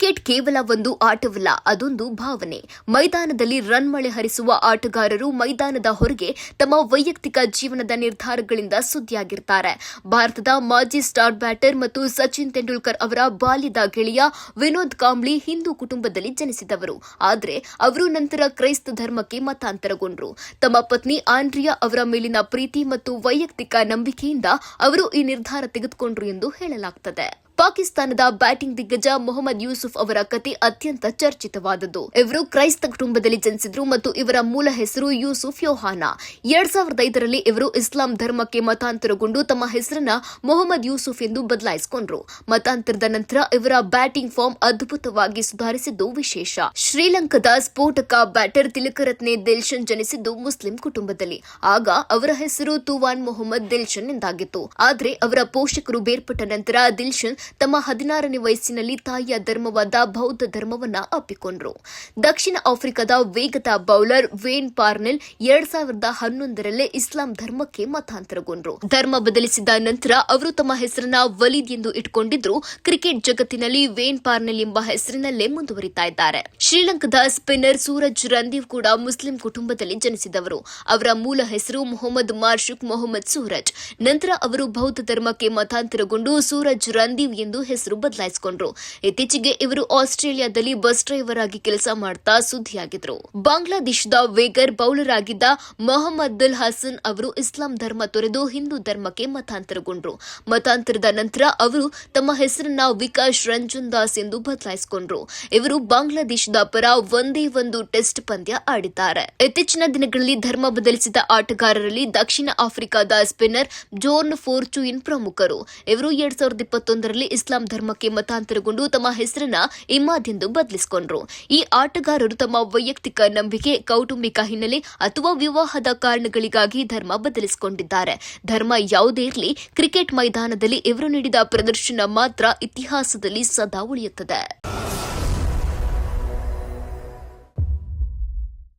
Cricket ಕೇವಲ ಒಂದು ಆಟವಲ್ಲ, ಅದೊಂದು ಭಾವನೆ. ಮೈದಾನದಲ್ಲಿ ರನ್ ಮಳೆ ಹರಿಸುವ ಆಟಗಾರರು ಮೈದಾನದ ಹೊರಗೆ ತಮ್ಮ ವೈಯಕ್ತಿಕ ಜೀವನದ ನಿರ್ಧಾರಗಳಿಂದ ಸುದ್ದಿಯಾಗಿರ್ತಾರೆ. ಭಾರತದ ಮಾಜಿ ಸ್ಟಾರ್ ಬ್ಯಾಟರ್ ಮತ್ತು ಸಚಿನ್ ತೆಂಡೂಲ್ಕರ್ ಅವರ ಬಾಲ್ಯದ ಗೆಳೆಯ ವಿನೋದ್ ಕಾಂಬ್ಳಿ ಹಿಂದೂ ಕುಟುಂಬದಲ್ಲಿ ಜನಿಸಿದವರು. ಆದರೆ ಅವರು ನಂತರ ಕ್ರೈಸ್ತ ಧರ್ಮಕ್ಕೆ ಮತಾಂತರಗೊಂಡರು. ತಮ್ಮ ಪತ್ನಿ ಆಂಡ್ರಿಯಾ ಅವರ ಮೇಲಿನ ಪ್ರೀತಿ ಮತ್ತು ವೈಯಕ್ತಿಕ ನಂಬಿಕೆಯಿಂದ ಅವರು ಈ ನಿರ್ಧಾರ ತೆಗೆದುಕೊಂಡರು ಎಂದು ಹೇಳಲಾಗುತ್ತದೆ. ಪಾಕಿಸ್ತಾನದ ಬ್ಯಾಟಿಂಗ್ ದಿಗ್ಗಜ ಮೊಹಮ್ಮದ್ ಯೂಸುಫ್ ಅವರ ಕತೆ ಅತ್ಯಂತ ಚರ್ಚಿತವಾದದ್ದು. ಇವರು ಕ್ರೈಸ್ತ ಕುಟುಂಬದಲ್ಲಿ ಜನಿಸಿದ್ರು ಮತ್ತು ಇವರ ಮೂಲ ಹೆಸರು ಯೂಸುಫ್ ಯೋಹಾನ. 2005ರಲ್ಲಿ ಇವರು ಇಸ್ಲಾಂ ಧರ್ಮಕ್ಕೆ ಮತಾಂತರಗೊಂಡು ತಮ್ಮ ಹೆಸರನ್ನ ಮೊಹಮ್ಮದ್ ಯೂಸುಫ್ ಎಂದು ಬದಲಾಯಿಸಿಕೊಂಡ್ರು. ಮತಾಂತರದ ನಂತರ ಇವರ ಬ್ಯಾಟಿಂಗ್ ಫಾರ್ಮ್ ಅದ್ಭುತವಾಗಿ ಸುಧಾರಿಸಿದ್ದು ವಿಶೇಷ. ಶ್ರೀಲಂಕಾದ ಸ್ಫೋಟಕ ಬ್ಯಾಟರ್ ತಿಲಕರತ್ನೆ ದಿಲ್ಶನ್ ಜನಿಸಿದ್ದು ಮುಸ್ಲಿಂ ಕುಟುಂಬದಲ್ಲಿ. ಆಗ ಅವರ ಹೆಸರು ತುವಾನ್ ಮೊಹಮ್ಮದ್ ದಿಲ್ಶನ್ ಎಂದಾಗಿತ್ತು. ಆದರೆ ಅವರ ಪೋಷಕರು ಬೇರ್ಪಟ್ಟ ನಂತರ ದಿಲ್ಶನ್ ತಮ್ಮ 16ನೇ ವಯಸ್ಸಿನಲ್ಲಿ ತಾಯಿಯ ಧರ್ಮವಾದ ಬೌದ್ಧ ಧರ್ಮವನ್ನ ಅಪ್ಪಿಕೊಂಡ್ರು. ದಕ್ಷಿಣ ಆಫ್ರಿಕಾದ ವೇಗದ ಬೌಲರ್ ವೇನ್ ಪಾರ್ನೆಲ್ 2011ರಲ್ಲೇ ಇಸ್ಲಾಂ ಧರ್ಮಕ್ಕೆ ಮತಾಂತರಗೊಂಡ್ರು. ಧರ್ಮ ಬದಲಿಸಿದ ನಂತರ ಅವರು ತಮ್ಮ ಹೆಸರನ್ನ ವಲೀದ್ ಎಂದು ಇಟ್ಟುಕೊಂಡಿದ್ರು. ಕ್ರಿಕೆಟ್ ಜಗತ್ತಿನಲ್ಲಿ ವೇನ್ ಪಾರ್ನೆಲ್ ಎಂಬ ಹೆಸರಿನಲ್ಲೇ ಮುಂದುವರಿತಾ ಇದ್ದಾರೆ. ಶ್ರೀಲಂಕಾದ ಸ್ಪಿನ್ನರ್ ಸೂರಜ್ ರಂದೀವ್ ಕೂಡ ಮುಸ್ಲಿಂ ಕುಟುಂಬದಲ್ಲಿ ಜನಿಸಿದವರು. ಅವರ ಮೂಲ ಹೆಸರು ಮೊಹಮ್ಮದ್ ಮಾರ್ಷುಕ್ ಮೊಹಮ್ಮದ್ ಸೂರಜ್. ನಂತರ ಅವರು ಬೌದ್ಧ ಧರ್ಮಕ್ಕೆ ಮತಾಂತರಗೊಂಡು ಸೂರಜ್ ರಂದೀವ್ ಎಂದು ಹೆಸರು ಬದಲಾಯಿಸಿಕೊಂಡ್ರು. ಇತ್ತೀಚೆಗೆ ಇವರು ಆಸ್ಟ್ರೇಲಿಯಾದಲ್ಲಿ ಬಸ್ ಡ್ರೈವರ್ ಆಗಿ ಕೆಲಸ ಮಾಡ್ತಾ ಸುದ್ದಿಯಾಗಿದ್ರು. ಬಾಂಗ್ಲಾದೇಶದ ವೇಗರ್ ಬೌಲರ್ ಆಗಿದ್ದ ಮೊಹಮ್ಮದ್ ಹಸನ್ ಅವರು ಇಸ್ಲಾಂ ಧರ್ಮ ತೊರೆದು ಹಿಂದೂ ಧರ್ಮಕ್ಕೆ ಮತಾಂತರಗೊಂಡ್ರು. ಮತಾಂತರದ ನಂತರ ಅವರು ತಮ್ಮ ಹೆಸರನ್ನ ವಿಕಾಸ್ ರಂಜನ್ ದಾಸ್ ಎಂದು ಬದಲಾಯಿಸಿಕೊಂಡ್ರು. ಇವರು ಬಾಂಗ್ಲಾದೇಶದ ಪರ ಒಂದೇ ಒಂದು ಟೆಸ್ಟ್ ಪಂದ್ಯ ಆಡಿದ್ದಾರೆ. ಇತ್ತೀಚಿನ ದಿನಗಳಲ್ಲಿ ಧರ್ಮ ಬದಲಿಸಿದ ಆಟಗಾರರಲ್ಲಿ ದಕ್ಷಿಣ ಆಫ್ರಿಕಾದ ಸ್ಪಿನ್ನರ್ ಜೋರ್ನ್ ಫೋರ್ಚುಯಿನ್ ಪ್ರಮುಖರು. ಇವರು 2021ರಲ್ಲಿ ಇಸ್ಲಾಂ ಧರ್ಮಕ್ಕೆ ಮತಾಂತರಗೊಂಡು ತಮ್ಮ ಹೆಸರನ್ನ ಇಮಾದ್ ಎಂದು ಬದಲಿಸಿಕೊಂಡ್ರು. ಈ ಆಟಗಾರರು ತಮ್ಮ ವೈಯಕ್ತಿಕ ನಂಬಿಕೆ, ಕೌಟುಂಬಿಕ ಹಿನ್ನೆಲೆ ಅಥವಾ ವಿವಾಹದ ಕಾರಣಗಳಿಗಾಗಿ ಧರ್ಮ ಬದಲಿಸಿಕೊಂಡಿದ್ದಾರೆ. ಧರ್ಮ ಯಾವುದೇ ಇರಲಿ, ಕ್ರಿಕೆಟ್ ಮೈದಾನದಲ್ಲಿ ಇವರು ನೀಡಿದ ಪ್ರದರ್ಶನ ಮಾತ್ರ ಇತಿಹಾಸದಲ್ಲಿ ಸದಾ ಉಳಿಯುತ್ತದೆ.